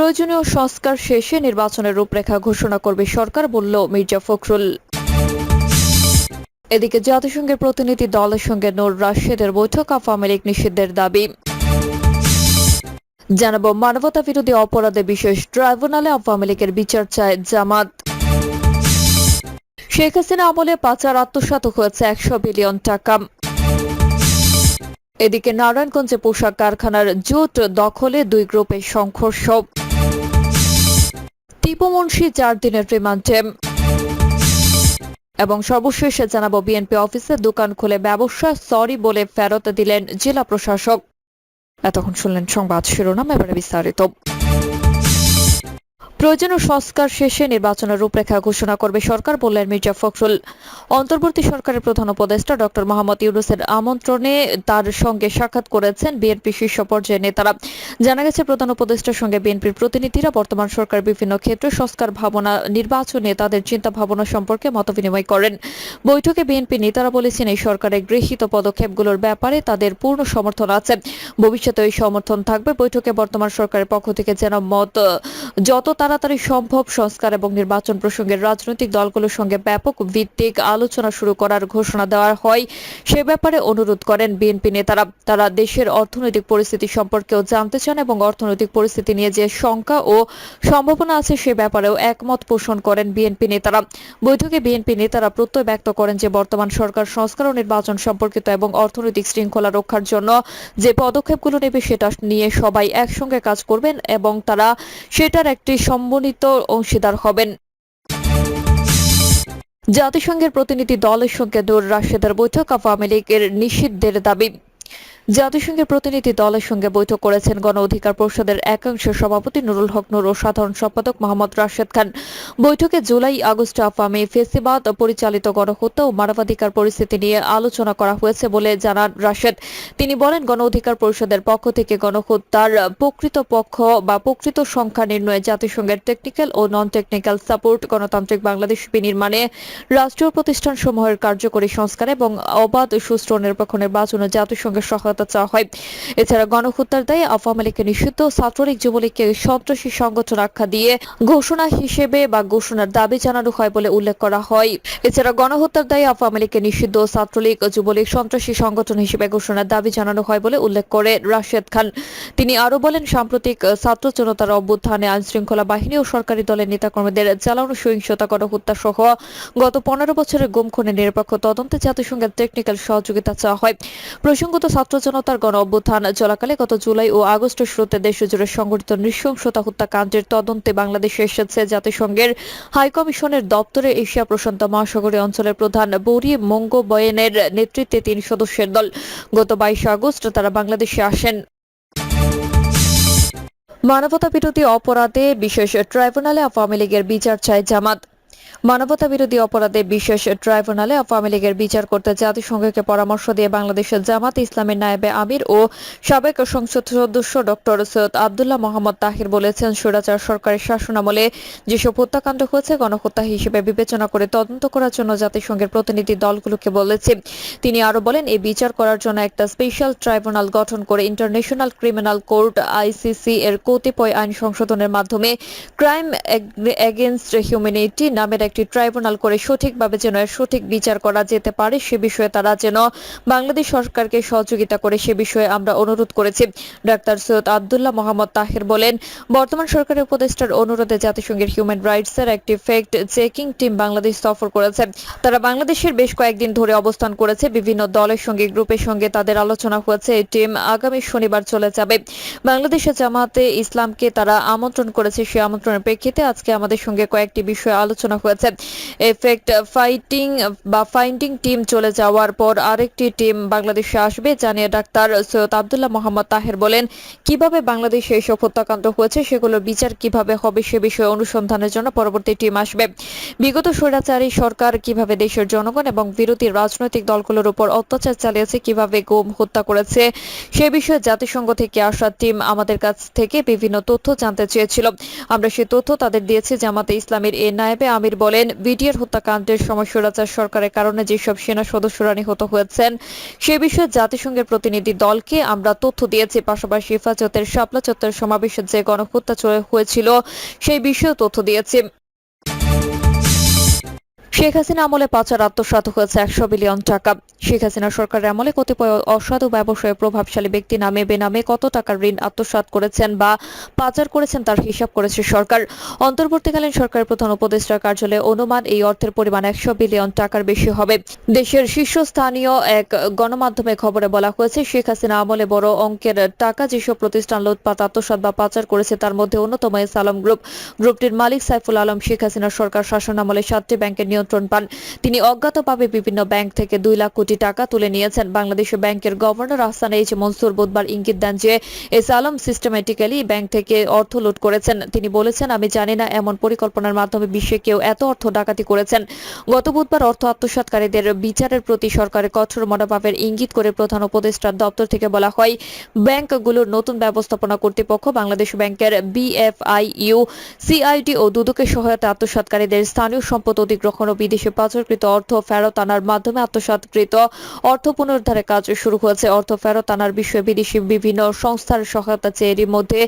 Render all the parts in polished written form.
প্রয়োজনীয় সংস্কার শেষে নির্বাচনের রূপরেখা ঘোষণা করবে সরকার, বলল মির্জা ফখরুল। এদিকে জাতিসংঘের প্রতিনিধি দলের সঙ্গে নূর রাশেদের বৈঠক, আওয়ামী লীগ নিষিদ্ধের দাবি। জানাবো মানবতা বিরোধী অপরাধে বিশেষ ট্রাইব্যুনালে আওয়ামী লীগের বিচার চায় জামাত। শেখ হাসিনা আমলে পাচার আত্মসাৎ হয়েছে 100 বিলিয়ন টাকা। এদিকে নারায়ণগঞ্জে পোশাক কারখানার জোট দখলে দুই গ্রুপের সংঘর্ষ। টিপু মুন্সি 4 দিনের রিমান্ডে। এবং সর্বশেষে জানাবো বিএনপি অফিসে দোকান খুলে ব্যবসা সরি বলে ফেরত দিলেন জেলা প্রশাসক। এতক্ষণ শুনলেন সংবাদ শিরোনাম, এবারে বিস্তারিত। প্রয়োজনীয় সংস্কার শেষে নির্বাচনের রূপরেখা ঘোষণা করবে সরকার, বললেন মির্জা ফখরুল। অন্তর্বর্তী সরকারের প্রধান উপদেষ্টা ডক্টর মোহাম্মদ ইউনূসের আমন্ত্রণে তার সঙ্গে সাক্ষাৎ করেছেন বিএনপি শীর্ষ পর্যায়ের নেতারা। জানা গেছে, প্রধান উপদেষ্টার সঙ্গে বিএনপির প্রতিনিধিরা বর্তমান সরকার বিভিন্ন ক্ষেত্রে সংস্কার ভাবনা, নির্বাচনে তাদের চিন্তা ভাবনা সম্পর্কে মতবিনিময় করেন। বৈঠকে বিএনপি নেতারা বলেছেন, এই সরকারের গৃহীত পদক্ষেপগুলোর ব্যাপারে তাদের পূর্ণ সমর্থন আছে, ভবিষ্যতে এই সমর্থন থাকবে। বৈঠকে বর্তমান সরকারের পক্ষ থেকে যেন যত তাড়াতাড়ি সম্ভব সংস্কার এবং নির্বাচন প্রসঙ্গে রাজনৈতিক দলগুলোর সঙ্গে ব্যাপক ভিত্তিক আলোচনা শুরু করার ঘোষণা দেওয়া হয়, সে ব্যাপারে অনুরোধ করেন বিএনপি নেতারা। তারা দেশের অর্থনৈতিক পরিস্থিতি সম্পর্কেও জানতে চান এবং অর্থনৈতিক পরিস্থিতি নিয়ে যে শঙ্কা ও সম্ভাবনা আছে সে ব্যাপারেও একমত পোষণ করেন বিএনপি নেতারা। বৈঠকে বিএনপি নেতারা প্রত্যয় ব্যক্ত করেন যে বর্তমান সরকার সংস্কার ও নির্বাচন সম্পর্কিত এবং অর্থনৈতিক শৃঙ্খলা রক্ষার জন্য যে পদক্ষেপগুলো নেবে সেটা নিয়ে সবাই একসঙ্গে কাজ করবেন এবং তারা সেটার একটি সম্মিলিত অংশীদার হবেন। জাতিসংঘের প্রতিনিধি দলের সঙ্গে নূর রাশেদের বৈঠক, আওয়ামী লীগের নিষিদ্ধের দাবি। জাতিসংঘের প্রতিনিধি দলের সঙ্গে বৈঠক করেছেন গণ অধিকার পরিষদের একাংশ সভাপতি নুরুল হক নূর ও সাধারণ সম্পাদক মোহাম্মদ রাশেদ খান। বৈঠকে জুলাই আগস্টে আওয়ামী ফেসিবাদ পরিচালিত গণহত্যা ও মানবাধিকার পরিস্থিতি নিয়ে আলোচনা করা হয়েছে বলে জানান রাশেদ। তিনি বলেন, গণ অধিকার পরিষদের পক্ষ থেকে গণহত্যার প্রকৃত পক্ষ বা প্রকৃত সংখ্যা নির্ণয়ে জাতিসংঘের টেকনিক্যাল ও নন টেকনিক্যাল সাপোর্ট, গণতান্ত্রিক বাংলাদেশ বিনির্মাণে রাষ্ট্রীয় প্রতিষ্ঠানসমূহের কার্যকরী সংস্কার এবং অবাধ সুষ্ঠু নিরপেক্ষ নির্বাচনে জাতিসংঘের সহায়তা চাওয়া হয়। এছাড়া গণহত্যার দায়ে আওয়ামী লীগকে নিষিদ্ধ, ছাত্রলীগ যুবলীগকে সন্ত্রাসী সংগঠন আখ্যা দিয়ে ঘোষণা হিসেবে বা ঘোষণার দাবি জানানো হয় বলে উল্লেখ করা হয়। এছাড়া গণহত্যার দায়ে আওয়ামী লীগকে নিষিদ্ধ, ছাত্রলীগ যুবলীগ সন্ত্রাসী সংগঠন হিসেবে ঘোষণার দাবি জানানো হয় বলে উল্লেখ করে রাশেদ খান। তিনি আরো বলেন, সাম্প্রতিক ছাত্র জনতার অভ্যুত্থানে আইনশৃঙ্খলা বাহিনী ও সরকারি দলের নেতাকর্মীদের চালানো সহিংসতা, গণহত্যা সহ গত 15 বছরের গুম খুনের নিরপেক্ষ তদন্তে জাতিসংঘের টেকনিক্যাল সহযোগিতা চাওয়া হয়। প্রসঙ্গত, ছাত্র জনতার গণ অভ্যুত্থান চলাকালে গত জুলাই ও আগস্টের শুরুতে দেশজুড়ে সংঘটিত নৃশংসতা হত্যাকাণ্ডের তদন্তে বাংলাদেশে এসেছে জাতিসংঘের হাইকমিশনের দপ্তরে এশিয়া প্রশান্ত মহাসাগরীয় অঞ্চলের প্রধান বৌরি মঙ্গোবয়েনের নেতৃত্বে 3 সদস্যের দল। গত 22 আগস্ট তারা বাংলাদেশে আসেন। মানবতা বিরোধী অপরাধে বিশেষ ট্রাইব্যুনালে আওয়ামী লীগের বিচার চায় জামাত। মানবতা বিরোধী অপরাধে বিশেষ ট্রাইব্যুনালে আওয়ামী লীগের বিচার করতে জাতিসংঘকে পরামর্শ দিয়ে বাংলাদেশের জামাত ইসলামের নায়েবে আমির ও সাবেক সংসদ সদস্য ডক্টর সৈয়দ আব্দুল্লাহ মোহাম্মদ তাহির বলেছেন, স্বৈরাচার সরকারের শাসনামলে যেসব হত্যাকাণ্ড হয়েছে গণহত্যা হিসেবে বিবেচনা করে তদন্ত করার জন্য জাতিসংঘের প্রতিনিধি দলগুলোকে বলেছে। তিনি আরো বলেন, এই বিচার করার জন্য একটা স্পেশাল ট্রাইব্যুনাল গঠন করে ইন্টারন্যাশনাল ক্রিমিনাল কোর্ট আইসিসি এর কতিপয় আইন সংশোধনের মাধ্যমে ক্রাইম এগেইনস্ট হিউম্যানিটি নামের একটি ট্রাইব্যুনাল করে সঠিকভাবে যেন এর সঠিক বিচার করা যেতে পারে সে বিষয়ে তারা যেন বাংলাদেশ সরকারকে সহযোগিতা করে সে বিষয়ে আমরা অনুরোধ করেছি। ডাক্তার সৈয়দ আব্দুল্লাহ মোহাম্মদ তাহির বলেন, বর্তমান সরকারের উপদেষ্টার অনুরোধে জাতিসংঘের হিউম্যান রাইটস এর একটি ফ্যাক্ট চেকিং টিম বাংলাদেশ সফর করেছে। তারা বাংলাদেশের বেশ কয়েকদিন ধরে অবস্থান করেছে। বিভিন্ন দলের সঙ্গে গ্রুপের সঙ্গে তাদের আলোচনা হয়েছে। এই টিম আগামী শনিবার চলে যাবে বাংলাদেশের জামাতে ইসলামকে তারা আমন্ত্রণ করেছে। সেই আমন্ত্রণের প্রেক্ষিতে আজকে আমাদের সঙ্গে কয়েকটি বিষয়ে আলোচনা হয়েছে। এফেক্ট ফাইন্ডিং টিম চলে যাওয়ার পর আরেকটি টিম বাংলাদেশে আসবে, জানিয়ে ডাক্তার সৈয়দ আব্দুল্লাহ মোহাম্মদ তাহের বলেন, কিভাবে বাংলাদেশে এসব হত্যাকাণ্ড হয়েছে সেগুলোর বিচার কিভাবে হবে সে বিষয়ে অনুসন্ধানের জন্য পরবর্তী টিম আসবে। বিগত স্বৈরাচারী সরকার কিভাবে দেশের জনগণ এবং বিরোধী রাজনৈতিক দলগুলোর উপর অত্যাচার চালিয়েছে, কিভাবে গুম হত্যা করেছে সে বিষয়ে জাতিসংঘ থেকে আসা টিম আমাদের কাছ থেকে বিভিন্ন তথ্য জানতে চেয়েছিল। আমরা সেই তথ্য তাদের দিয়েছি। জামাতে ইসলামের এ নায়েবে আমির আমির বলেন, বিডিআর হত্যাকাণ্ডের সময় স্বৈরাচার সরকারের কারণে যেসব সেনা সদস্যরা নিহত হয়েছেন সে বিষয়ে জাতিসংঘের প্রতিনিধি দলকে আমরা তথ্য দিয়েছি। পাশাপাশি হেফাজতের শাপলা চত্বর সমাবেশে যে গণহত্যা হয়েছিল সেই বিষয়েও তথ্য দিয়েছি। শেখ হাসিনা আমলে পাচার আত্মসাৎ হয়েছে 100 বিলিয়ন টাকা। শেখ হাসিনা সরকারের আমলে কতিপয় অসাধু ব্যবসায়ী প্রভাবশালী ব্যক্তি নামে বেনামে কত টাকার ঋণ আত্মসাৎ করেছেন বা পাচার করেছেন তার হিসাব করেছে সরকার। অন্তর্বর্তীকালীন সরকারের প্রধান উপদেষ্টার কার্যালয়ে অনুমান এই অর্থের পরিমাণ 100 বিলিয়ন টাকার বেশি হবে। দেশের শীর্ষস্থানীয় এক গণমাধ্যমে খবরে বলা হয়েছে, শেখ হাসিনা আমলে বড় অঙ্কের টাকা যেসব প্রতিষ্ঠান লুটপাট আত্মসাৎ বা পাচার করেছে তার মধ্যে অন্যতম এস আলম গ্রুপ। গ্রুপটির মালিক সাইফুল আলম শেখ হাসিনা সরকার শাসন আমলে 7টি ব্যাংকের নিয়ন্ত্রণ পান। তিনি অজ্ঞাতভাবে বিভিন্ন ব্যাংক থেকে 2 লাখ কোটি টাকা তুলে নিয়েছেন। বাংলাদেশ ব্যাংকের গভর্নর আহসান এইচ মনসুর বুধবার ইঙ্গিত দেন যে এস আলম সিস্টেমেটিক্যালি ব্যাংক থেকে অর্থ লুট করেছেন। তিনি বলেছেন, আমি জানি না এমন পরিকল্পনার মাধ্যমে বিশ্বে কেউ এত অর্থ ডাকাতি করেছেন। গত বুধবার অর্থ আত্মসাৎকারীদের বিচারের প্রতি সরকারের কঠোর মনোভাবের ইঙ্গিত করে প্রধান উপদেষ্টার দপ্তর থেকে বলা হয়, ব্যাংকগুলোর নতুন ব্যবস্থাপনা কর্তৃপক্ষ বাংলাদেশ ব্যাংকের বিএফআইইউ, সিআইডি ও দুদকের সহায়তা আত্মসাৎকারীদের স্থানীয় সম্পদ অধিগ্রহণ ও বিদেশে পাচারকৃত অর্থ ফেরত আনার মাধ্যমে আত্মসাৎকৃত অর্থ পুনরুদ্ধারের কাজ শুরু হয়েছে। অর্থ ফেরত আনার বিষয়ে বিদেশি বিভিন্ন সংস্থার সহায়তা চেয়ে এরই মধ্যে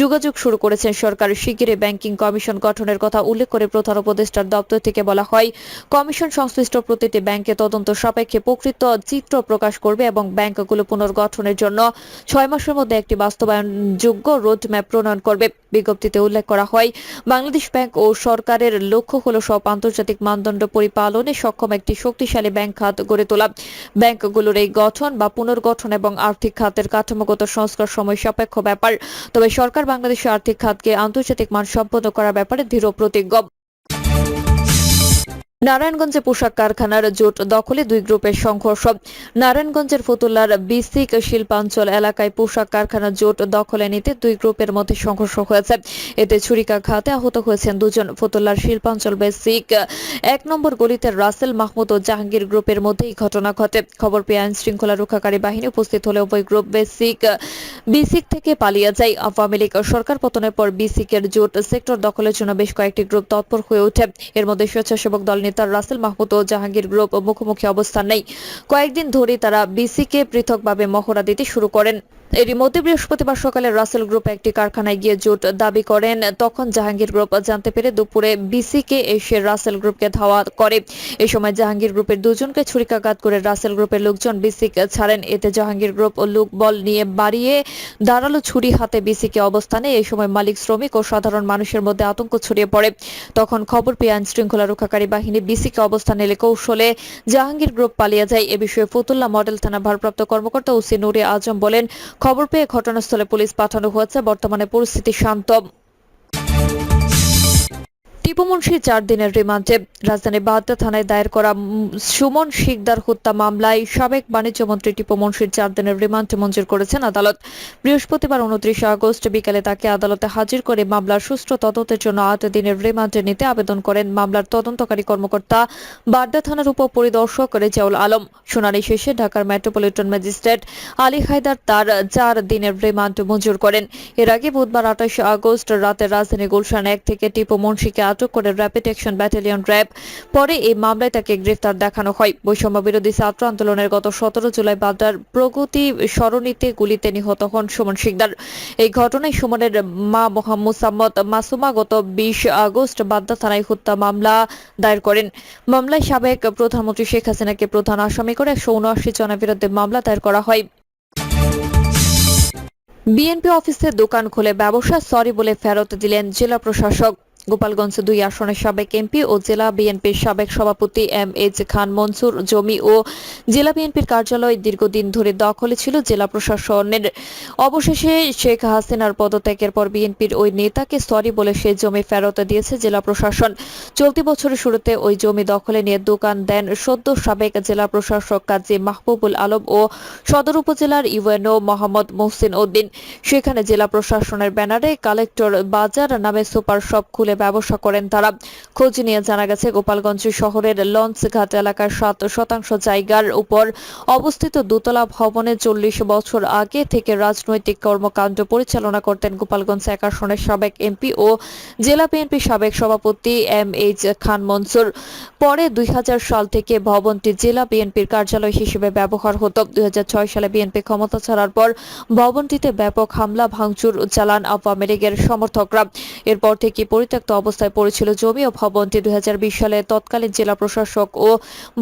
যোগাযোগ শুরু করেছেন সরকার। শিগগিরই ব্যাংকিং কমিশন গঠনের কথা উল্লেখ করে প্রধান উপদেষ্টার দপ্তর থেকে বলা হয়, কমিশন সংশ্লিষ্ট প্রতিটি ব্যাংকে তদন্ত সাপেক্ষে প্রকৃত চিত্র প্রকাশ করবে এবং ব্যাংকগুলো পুনর্গঠনের জন্য 6 মাসের মধ্যে একটি বাস্তবায়নযোগ্য রোডম্যাপ প্রণয়ন করবে। বিজ্ঞপ্তিতে উল্লেখ করা হয়, বাংলাদেশ ব্যাংক ও সরকারের লক্ষ্য হল সব আন্তর্জাতিক মানদণ্ড পরিপালনে সক্ষম একটি শক্তিশালী ব্যাংক খাত গড়ে তোলা। ব্যাংকগুলোর এই গঠন বা পুনর্গঠন এবং আর্থিক খাতের কাঠামোগত সংস্কার সময় সাপেক্ষ ব্যাপার। তবে সরকার বাংলাদেশের আর্থিক খাতকে আন্তর্জাতিক মান সম্পন্ন করার ব্যাপারে দৃঢ় প্রতিজ্ঞ। নারায়ণগঞ্জে পোশাক কারখানার জোট দখলে 2 গ্রুপের সংঘর্ষ। নারায়ণগঞ্জের ফতুল্লার বিসিক শিল্পাঞ্চল এলাকায় পোশাক কারখানার জোট দখলে নিতে 2 গ্রুপের মধ্যে সংঘর্ষ হয়েছে। এতে ছুরিকাঘাতে আহত হয়েছেন 2 জন। ফতুল্লার শিল্পাঞ্চল বেসিক 1 নম্বর গলিতে রাসেল মাহমুদ ও জাহাঙ্গীর গ্রুপের মধ্যে এই ঘটনা ঘটে। খবর পেয়ে আইন শৃঙ্খলা রক্ষাকারী বাহিনী উপস্থিত হলে উভয় গ্রুপ বিসিক থেকে পালিয়ে যায়। আওয়ামী লীগ সরকার পতনের পর বিসিকের জোট সেক্টর দখলের জন্য বেশ কয়েকটি গ্রুপ তৎপর হয়ে ওঠে। এর মধ্যে স্বেচ্ছাসেবক দল নেতা রাসেল মাহমুদ ও জাহাঙ্গীর গ্রুপ মুখোমুখি অবস্থান নেই। কয়েকদিন ধরে তারা বিসিকে পৃথকভাবে মহড়া দিতে শুরু করেন। এরই মধ্যে বৃহস্পতিবার সকালে রাসেল গ্রুপ একটি কারখানায় গিয়ে জোট দাবি করেন। তখন জাহাঙ্গীর গ্রুপ জানতে পেরে দুপুরে বিসিকে এসে রাসেল গ্রুপকে ধাওয়া করে। এই সময় জাহাঙ্গীর গ্রুপের 2 জনকে ছুরিকাঘাত করে রাসেল গ্রুপের লোকজন বিসিক ছাড়েন। এতে জাহাঙ্গীর গ্রুপ ও লোকবল নিয়ে বাড়িয়ে দাঁড়ালো ছুরি হাতে বিসিকে অবস্থানে। এই সময় মালিক, শ্রমিক ও সাধারণ মানুষের মধ্যে আতঙ্ক ছড়িয়ে পড়ে। তখন খবর পেয়ে আইন শৃঙ্খলা রক্ষাকারী বাহিনী বিসিকে অবস্থান নিলে কৌশলে জাহাঙ্গীর গ্রুপ পালিয়ে যায়। এ বিষয়ে ফতুল্লা মডেল থানা ভারপ্রাপ্ত কর্মকর্তা ওসি নুরে আজম বলেন, খবর পেয়ে ঘটনাস্থলে পুলিশ পাঠানো হয়েছে। বর্তমানে পরিস্থিতি শান্ত। টিপু মুন্সির 4 দিনের রিমান্ডে। রাজধানী বাড্ডা থানায় দায়ের করা সুমন শিকদার হত্যা মামলায় সাবেক বাণিজ্যমন্ত্রী টিপু মুন্সির 4 দিনের রিমান্ড মঞ্জুর করেছেন আদালত। বৃহস্পতিবার 29 আগস্ট বিকেলে তাকে আদালতে হাজির করে মামলার সুষ্ঠু তদন্তের জন্য 8 দিনের রিমান্ডে নিতে আবেদন করেন মামলার তদন্তকারী কর্মকর্তা বাড্ডা থানার উপপরিদর্শক রেজাউল আলম। শুনানি শেষে ঢাকার মেট্রোপলিটন ম্যাজিস্ট্রেট আলী হায়দার তার 4 দিনের রিমান্ড মঞ্জুর করেন। এর আগে বুধবার 28 আগস্ট রাতে রাজধানী গুলশান 1 থেকে টিপু মুন্সিকে আটক করে র্যাপিড অ্যাকশন ব্যাটালিয়ন র্যাব। পরে এই মামলায় তাকে গ্রেফতার দেখানো হয়। বৈষম্য বিরোধী ছাত্র আন্দোলনের গত 17 জুলাই বাড্ডার প্রগতি সরণিতে গুলিতে নিহত হন সুমন শিকদার। এই ঘটনায় সুমনের মা মোহাম্মদ মাসুমা গত 20 আগস্ট বাড্ডা থানায় হত্যা মামলা দায়ের করেন। মামলায় সাবেক প্রধানমন্ত্রী শেখ হাসিনাকে প্রধান আসামি করে 179 জনের বিরুদ্ধে মামলা দায়ের করা হয়। বিএনপি অফিসে দোকান খুলে ব্যবসা সরি বলে ফেরত দিলেন জেলা প্রশাসক। গোপালগঞ্জ 2 আসনের সাবেক এমপি ও জেলা বিএনপির সাবেক সভাপতি এম.এইচ খান মনসুর জমি ও জেলা বিএনপির কার্যালয় দীর্ঘদিন ধরে দখলে ছিল জেলা প্রশাসনের। অবশেষে শেখ হাসিনার পদত্যাগের পর বিএনপির ওই নেতাকে সরি বলে সেই জমি ফেরত দিয়েছে জেলা প্রশাসন। চলতি বছরের শুরুতে ওই জমি দখলে নিয়ে দোকান দেন সদ্য সাবেক জেলা প্রশাসক কাজী মাহবুবুল আলম ও সদর উপজেলার ইউএনও মোহাম্মদ মুহসিন উদ্দিন। সেখানে জেলা প্রশাসনের ব্যানারে কালেক্টর বাজার নামে সুপার শপ খুলে ব্যবসা করেন তারা। খোঁজ নিয়ে জানা গেছে গোপালগঞ্জ শহরের লঞ্চঘাট এলাকার 7% জায়গার উপর অবস্থিত দোতলা ভবনে 40 বছর আগে থেকে রাজনৈতিক কর্মকাণ্ড পরিচালনা করতেন গোপালগঞ্জ 1 আসনের সাবেক এমপি ও জেলা বিএনপি সাবেক সভাপতি এম.এইচ খান মনসুর। পরে 2000 সাল থেকে ভবনটি জেলা বিএনপির কার্যালয় হিসেবে ব্যবহার হতো। 2006 সালে বিএনপি ক্ষমতা ছাড়ার পর ভবনটিতে ব্যাপক হামলা ভাঙচুর চালান আওয়ামী লীগের সমর্থকরা। এরপর থেকে পরিত্যক্ত অবস্থায় পড়েছিল জমি ও ভবনটি। 2020 সালে তৎকালীন জেলা প্রশাসক ও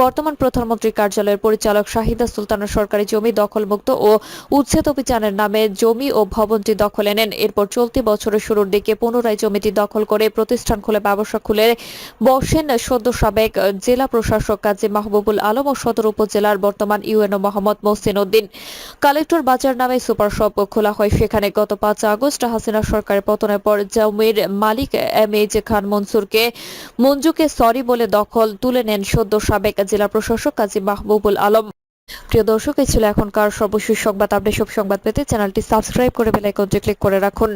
বর্তমান প্রধানমন্ত্রীর কার্যালয়ের পরিচালক শাহিদা সুলতানা সরকারি জমি দখলমুক্ত ও উচ্ছেদ অভিযানের নামে জমি ও ভবনটি দখলে নেন। এরপর চলতি বছরের শুরুর দিকে পুনরায় জমিটি দখল করে প্রতিষ্ঠান খুলে ব্যবসা খুলে বসেন সদ্য সাবেক জেলা প্রশাসক কাজী মাহবুবুল আলম ও সদর উপজেলার বর্তমান ইউএনও মোহাম্মদ মোহসিন উদ্দিন। কালেক্টর বাজার নামে সুপার শপ খোলা হয় সেখানে। গত 5 আগস্ট হাসিনা সরকারের পতনের পর জমির মালিক এম.এইচ খান মঞ্জুকে সরি বলে দখল তুলে নেন সদ্য সাবেক জেলা প্রশাসক কাজী মাহবুবুল আলম। প্রিয় দর্শক, এই ছিল এখনকার সর্বশেষ সংবাদ আপডেট। সব সংবাদ পেতে চ্যানেলটি সাবস্ক্রাইব করে বেল আইকনটি ক্লিক করে রাখুন।